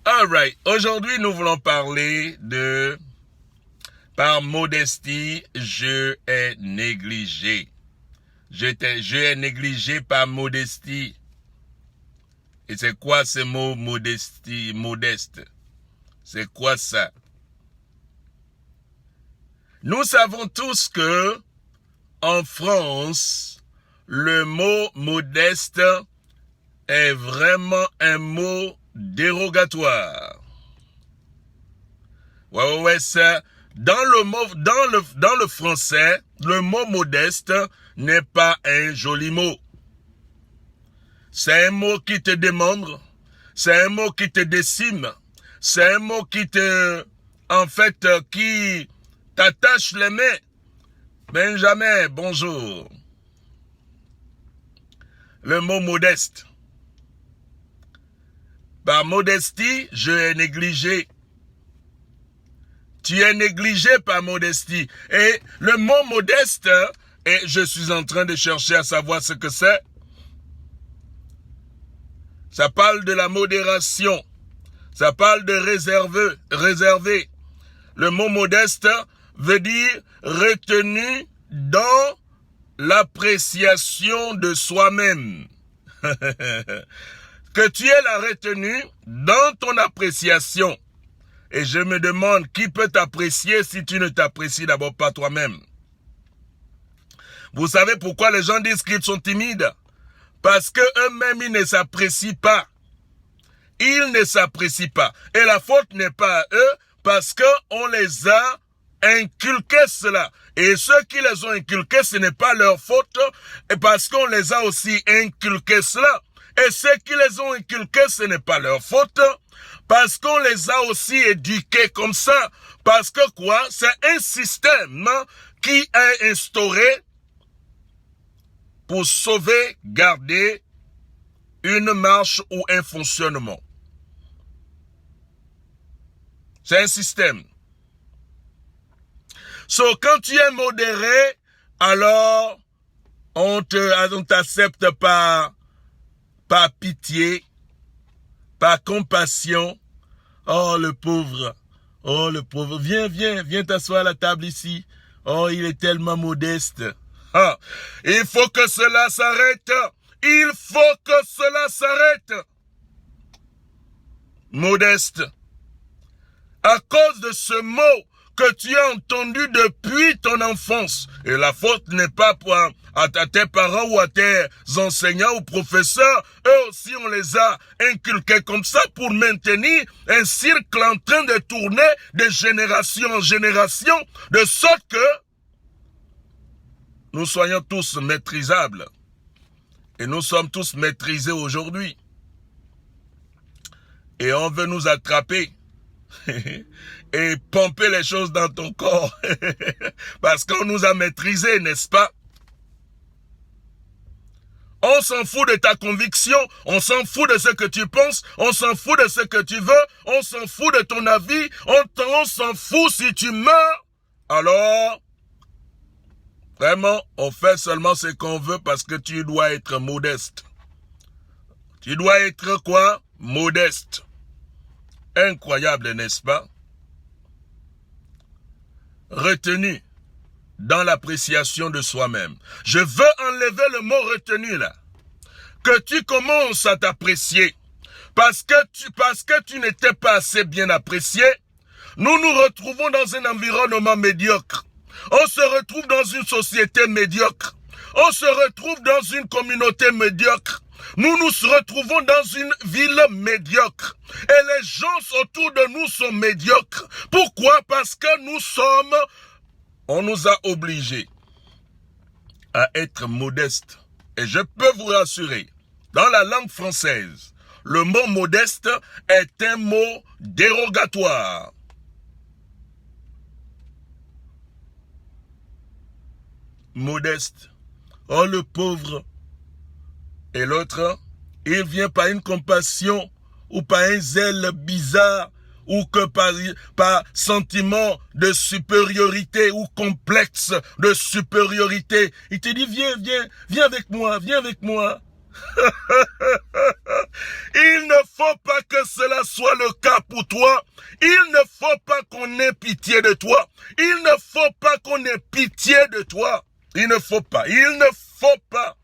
Alright, aujourd'hui nous voulons parler de par modestie, je ai négligé. Je ai négligé par modestie. Et c'est quoi ce mot modestie, modeste? C'est quoi ça? Nous savons tous que en France, le mot modeste est vraiment un mot dérogatoire. Ouais, ça. Dans le français, le mot modeste n'est pas un joli mot. C'est un mot qui te démembre, c'est un mot qui te décime, c'est un mot qui qui t'attache les mains. Benjamin, bonjour. Le mot modeste. Par modestie, je ai négligé. Tu es négligé par modestie. Et le mot modeste, et je suis en train de chercher à savoir ce que c'est. Ça parle de la modération. Ça parle de réservé. Le mot modeste veut dire retenu dans l'appréciation de soi-même. Que tu aies la retenue dans ton appréciation. Et je me demande qui peut t'apprécier si tu ne t'apprécies d'abord pas toi-même. Vous savez pourquoi les gens disent qu'ils sont timides? Parce que eux-mêmes, ils ne s'apprécient pas. Ils ne s'apprécient pas. Et la faute n'est pas à eux parce qu'on les a inculqué cela. Et ceux qui les ont inculqués, ce n'est pas leur faute et parce qu'on les a aussi inculqué cela. Et ceux qui les ont inculqués, ce n'est pas leur faute parce qu'on les a aussi éduqués comme ça. Parce que quoi? C'est un système qui est instauré pour sauver, garder une marche ou un fonctionnement. C'est un système. Quand tu es modéré, alors on t'accepte par pitié, par compassion. Oh, le pauvre. Oh, le pauvre. Viens t'asseoir à la table ici. Oh, il est tellement modeste. Ah, il faut que cela s'arrête. Il faut que cela s'arrête. Modeste. À cause de ce mot que tu as entendu depuis ton enfance. Et la faute n'est pas à tes parents ou à tes enseignants ou professeurs. Eux aussi, on les a inculqués comme ça pour maintenir un cercle en train de tourner de génération en génération, de sorte que nous soyons tous maîtrisables. Et nous sommes tous maîtrisés aujourd'hui. Et on veut nous attraper. Et pomper les choses dans ton corps. Parce qu'on nous a maîtrisés, n'est-ce pas? On s'en fout de ta conviction, on s'en fout de ce que tu penses, on s'en fout de ce que tu veux, on s'en fout de ton avis, on s'en fout si tu meurs. Alors, vraiment, on fait seulement ce qu'on veut parce que tu dois être modeste. Tu dois être quoi? Modeste. Incroyable, n'est-ce pas? Retenu dans l'appréciation de soi-même. Je veux enlever le mot retenu là. Que tu commences à t'apprécier. Parce que tu n'étais pas assez bien apprécié, nous nous retrouvons dans un environnement médiocre. On se retrouve dans une société médiocre. On se retrouve dans une communauté médiocre. Nous nous retrouvons dans une ville médiocre. Et les gens autour de nous sont médiocres. Pourquoi? Parce que on nous a obligés à être modestes. Et je peux vous rassurer, dans la langue française, le mot modeste est un mot dérogatoire. Modeste. Oh, le pauvre. Et l'autre, il vient par une compassion ou par un zèle bizarre ou que par sentiment de supériorité ou complexe de supériorité. Il te dit, viens avec moi, viens avec moi. Il ne faut pas que cela soit le cas pour toi. Il ne faut pas qu'on ait pitié de toi. Il ne faut pas qu'on ait pitié de toi. Il ne faut pas. Il ne faut pas.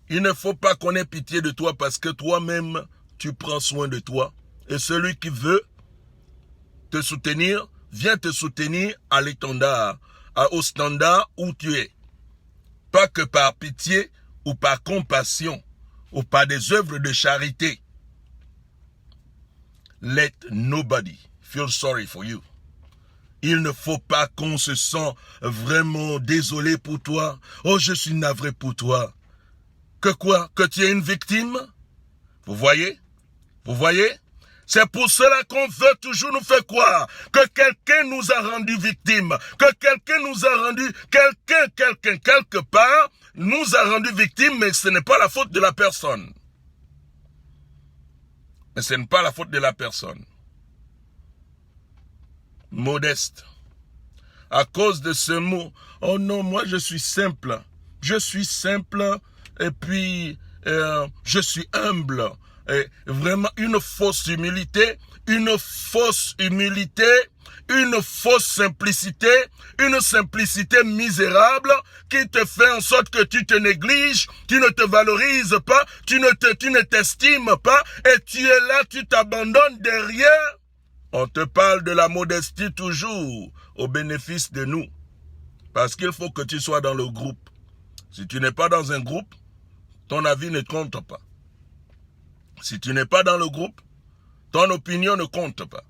Il ne faut pas qu'on ait pitié de toi parce que toi-même, tu prends soin de toi. Et celui qui veut te soutenir, vient te soutenir à l'étendard, au standard où tu es. Pas que par pitié ou par compassion ou par des œuvres de charité. Let nobody feel sorry for you. Il ne faut pas qu'on se sente vraiment désolé pour toi. Oh, je suis navré pour toi. Que quoi? Que tu es une victime? Vous voyez? Vous voyez? C'est pour cela qu'on veut toujours nous faire croire que quelqu'un nous a rendu victimes, que quelqu'un nous a rendu, quelqu'un, quelque part, nous a rendu victimes, mais ce n'est pas la faute de la personne. Mais ce n'est pas la faute de la personne. Modeste. À cause de ce mot, oh non, moi je suis simple. Je suis simple et puis je suis humble. Et vraiment une fausse humilité, une fausse simplicité, une simplicité misérable qui te fait en sorte que tu te négliges, tu ne te valorises pas, tu ne t'estimes pas et tu es là, tu t'abandonnes derrière. On te parle de la modestie toujours au bénéfice de nous. Parce qu'il faut que tu sois dans le groupe. Si tu n'es pas dans un groupe, ton avis ne compte pas. Si tu n'es pas dans le groupe, ton opinion ne compte pas.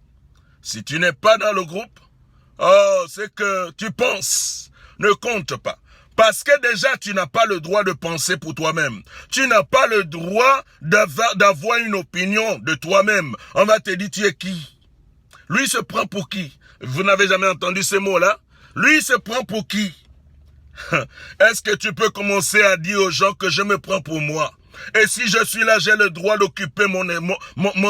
Si tu n'es pas dans le groupe, oh, c'est que tu penses ne compte pas. Parce que déjà, tu n'as pas le droit de penser pour toi-même. Tu n'as pas le droit d'avoir une opinion de toi-même. On va te dire, tu es qui? Lui se prend pour qui? Vous n'avez jamais entendu ces mots-là? Lui se prend pour qui? Est-ce que tu peux commencer à dire aux gens que je me prends pour moi? Et si je suis là, j'ai le droit d'occuper mon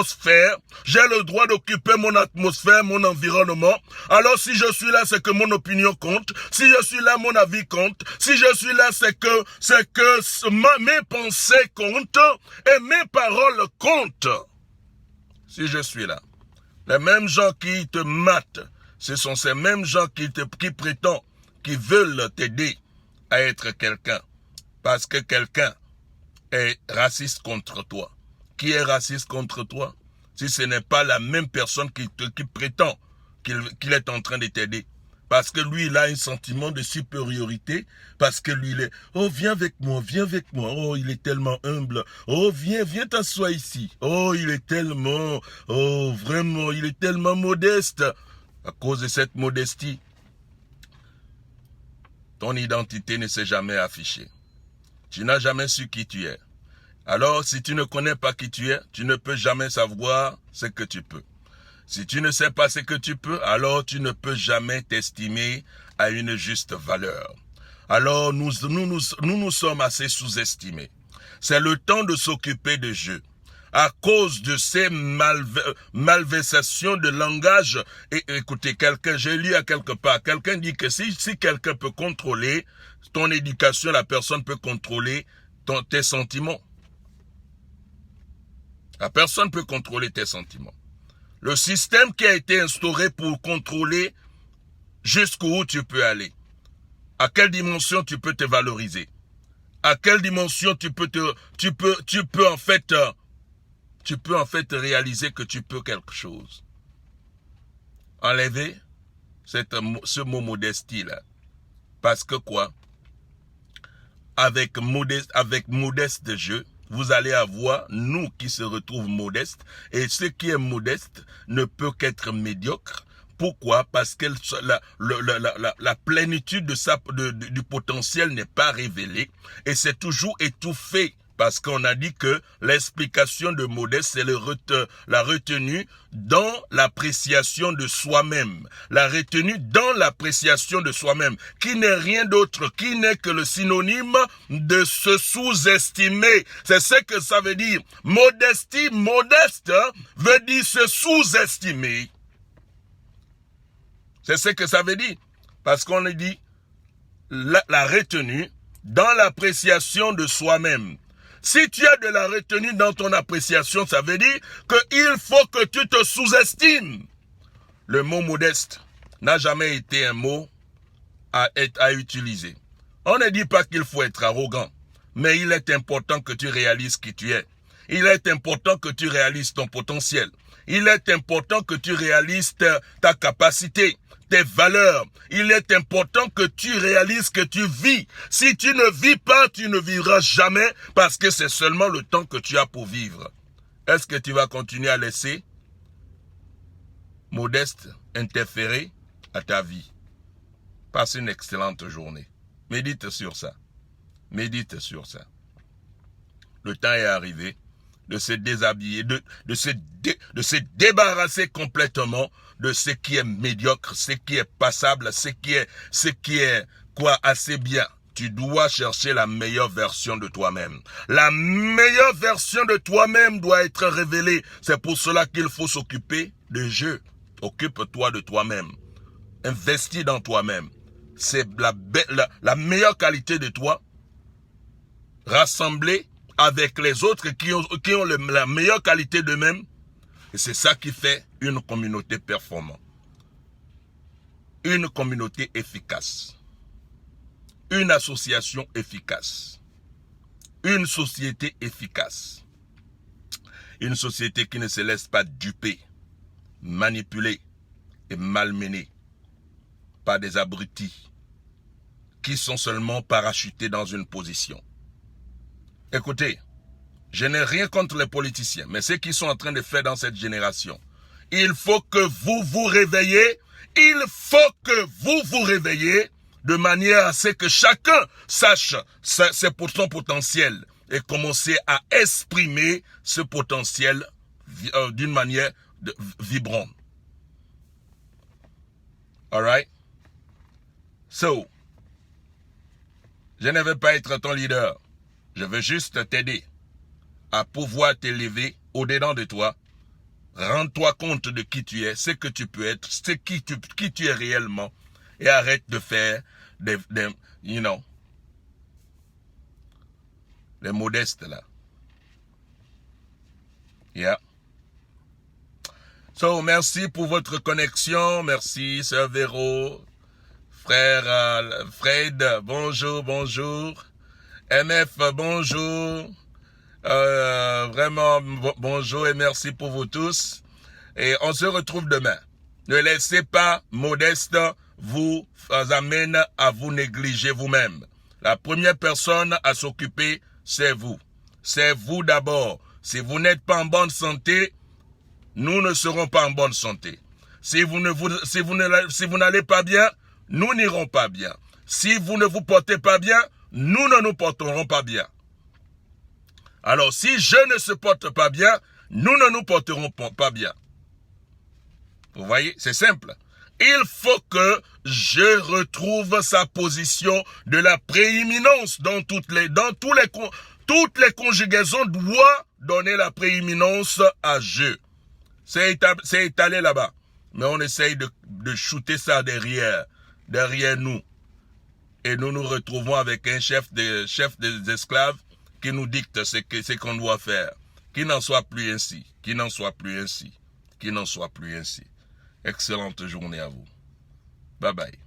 sphère, j'ai le droit d'occuper mon atmosphère, mon environnement. Alors si je suis là, c'est que mon opinion compte. Si je suis là, mon avis compte. Si je suis là, c'est que mes pensées comptent et mes paroles comptent. Si je suis là. Les mêmes gens qui te matent, ce sont ces mêmes gens qui prétendent, qui veulent t'aider à être quelqu'un. Parce que quelqu'un est raciste contre toi. Qui est raciste contre toi? Si ce n'est pas la même personne qui prétend qu'il est en train de t'aider. Parce que lui, il a un sentiment de supériorité. Parce que lui, il est, oh, viens avec moi, viens avec moi. Oh, il est tellement humble. Oh, viens t'asseoir ici. Oh, il est tellement, oh, vraiment, il est tellement modeste. À cause de cette modestie, ton identité ne s'est jamais affichée. Tu n'as jamais su qui tu es. Alors, si tu ne connais pas qui tu es, tu ne peux jamais savoir ce que tu peux. Si tu ne sais pas ce que tu peux, alors tu ne peux jamais t'estimer à une juste valeur. Alors, nous sommes assez sous-estimés. C'est le temps de s'occuper de Dieu. À cause de ces malversations de langage, et écoutez, j'ai lu à quelque part, quelqu'un dit que si quelqu'un peut contrôler ton éducation, la personne peut contrôler tes sentiments. La personne peut contrôler tes sentiments. Le système qui a été instauré pour contrôler jusqu'où tu peux aller. À quelle dimension tu peux te valoriser. À quelle dimension tu peux en fait réaliser que tu peux quelque chose. Enlever ce mot modestie là. Parce que quoi? Avec modeste de jeu, vous allez avoir nous qui se retrouvent modestes. Et ce qui est modeste ne peut qu'être médiocre. Pourquoi? Parce que la plénitude du potentiel n'est pas révélée. Et c'est toujours étouffé. Parce qu'on a dit que l'explication de modeste, c'est la retenue dans l'appréciation de soi-même. La retenue dans l'appréciation de soi-même, qui n'est rien d'autre, qui n'est que le synonyme de se sous-estimer. C'est ce que ça veut dire. Modestie, modeste, veut dire se sous-estimer. C'est ce que ça veut dire. Parce qu'on a dit, la retenue dans l'appréciation de soi-même. Si tu as de la retenue dans ton appréciation, ça veut dire qu'il faut que tu te sous-estimes. Le mot modeste n'a jamais été un mot à utiliser. On ne dit pas qu'il faut être arrogant, mais il est important que tu réalises qui tu es. Il est important que tu réalises ton potentiel. Il est important que tu réalises ta capacité, tes valeurs. Il est important que tu réalises que tu vis. Si tu ne vis pas, tu ne vivras jamais parce que c'est seulement le temps que tu as pour vivre. Est-ce que tu vas continuer à laisser modeste interférer à ta vie? Passe une excellente journée. Médite sur ça. Médite sur ça. Le temps est arrivé de se déshabiller, de se débarrasser complètement de ce qui est médiocre, ce qui est passable, ce qui est assez bien. Tu dois chercher la meilleure version de toi-même. La meilleure version de toi-même doit être révélée. C'est pour cela qu'il faut s'occuper de Dieu. Occupe-toi de toi-même. Investis dans toi-même. C'est la meilleure qualité de toi, rassemblée avec les autres qui ont la meilleure qualité d'eux-mêmes. Et c'est ça qui fait une communauté performante. Une communauté efficace. Une association efficace. Une société efficace. Une société qui ne se laisse pas duper, manipuler et malmener par des abrutis qui sont seulement parachutés dans une position. Écoutez, je n'ai rien contre les politiciens, mais ce qu'ils sont en train de faire dans cette génération, il faut que vous vous réveillez, il faut que vous vous réveillez de manière à ce que chacun sache son potentiel et commencer à exprimer ce potentiel d'une manière vibrante. Alright? So, je ne veux pas être ton leader. Je veux juste t'aider à pouvoir t'élever au-dedans de toi. Rends-toi compte de qui tu es, ce que tu peux être, qui tu es réellement. Et arrête de faire des modestes là. Yeah. So, merci pour votre connexion. Merci, Sœur Véro. Frère Fred, bonjour, bonjour. MF, bonjour. Vraiment, bonjour et merci pour vous tous. Et on se retrouve demain. Ne laissez pas modeste vous amène à vous négliger vous-même. La première personne à s'occuper, c'est vous. C'est vous d'abord. Si vous n'êtes pas en bonne santé, nous ne serons pas en bonne santé. Si vous n'allez pas bien, nous n'irons pas bien. Si vous ne vous portez pas bien, nous ne nous porterons pas bien. Alors, si je ne se porte pas bien, nous ne nous porterons pas bien. Vous voyez, c'est simple. Il faut que je retrouve sa position de la prééminence dans toutes les conjugaisons doivent donner la prééminence à je. C'est étalé là-bas. Mais on essaye de shooter ça derrière nous. Et nous nous retrouvons avec un chef des esclaves qui nous dicte ce qu'on doit faire. Qu'il n'en soit plus ainsi. Qu'il n'en soit plus ainsi. Qu'il n'en soit plus ainsi. Excellente journée à vous. Bye bye.